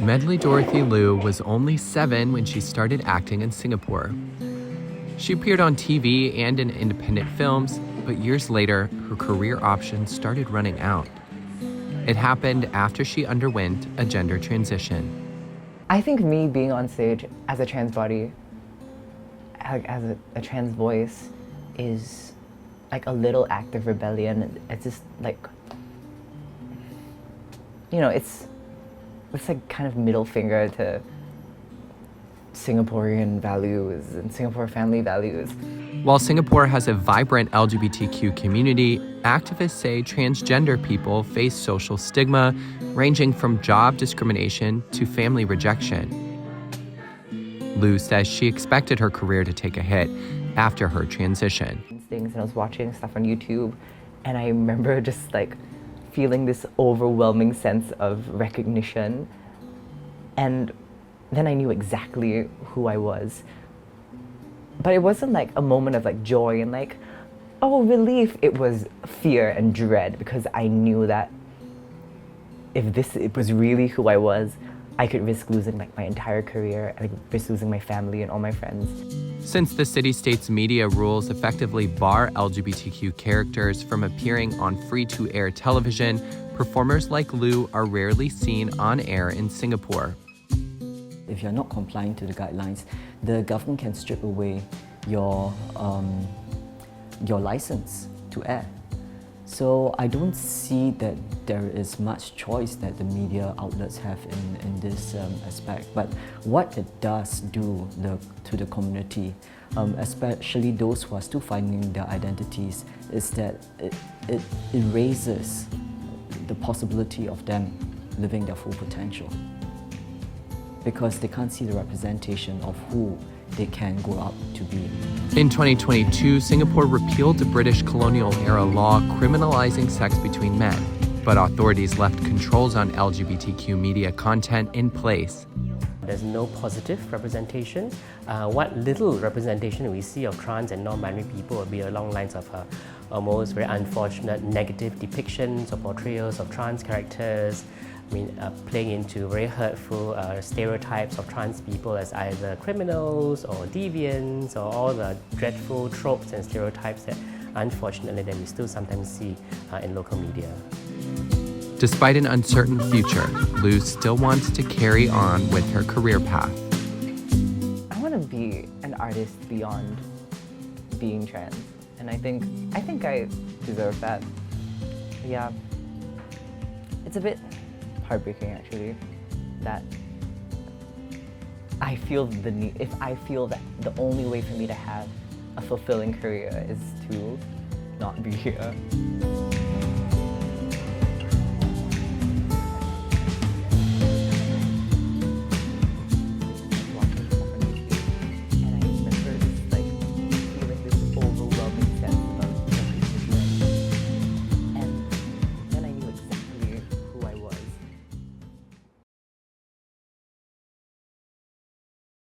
Medley Dorothy Liu was only 7 when she started acting in Singapore. She appeared on TV and in independent films, but years later, her career options started running out. It happened after she underwent a gender transition. I think me being on stage as a trans body, as a trans voice, is like a little act of rebellion. It's just like, it's like kind of middle finger to Singaporean values and Singapore family values. While Singapore has a vibrant LGBTQ community, activists say transgender people face social stigma, ranging from job discrimination to family rejection. Liu says she expected her career to take a hit after her transition. Things, and I was watching stuff on YouTube, and I remember just like feeling this overwhelming sense of recognition, and then I knew exactly who I was. But it wasn't like a moment of like joy and like, oh, relief. It was fear and dread, because I knew that if it was really who I was, I could risk losing like my entire career, I could risk losing my family and all my friends. Since the city-state's media rules effectively bar LGBTQ characters from appearing on free-to-air television, performers like Liu are rarely seen on air in Singapore. If you're not complying to the guidelines, the government can strip away your license to air. So I don't see that there is much choice that the media outlets have in this aspect. But what it does do to the community, especially those who are still finding their identities, is that it erases the possibility of them living their full potential, because they can't see the representation of who they can grow up to be. In 2022, Singapore repealed the British colonial-era law criminalizing sex between men, but authorities left controls on LGBTQ media content in place. There's no positive representation. What little representation we see of trans and non-binary people will be along lines of almost very unfortunate negative depictions or portrayals of trans characters. Playing into very hurtful stereotypes of trans people as either criminals or deviants, or all the dreadful tropes and stereotypes that unfortunately that we still sometimes see in local media. Despite an uncertain future, Liu still wants to carry on with her career path. I want to be an artist beyond being trans, and I think I deserve that. Yeah, it's a bit heartbreaking actually that I feel the need, if I feel that the only way for me to have a fulfilling career is to not be here.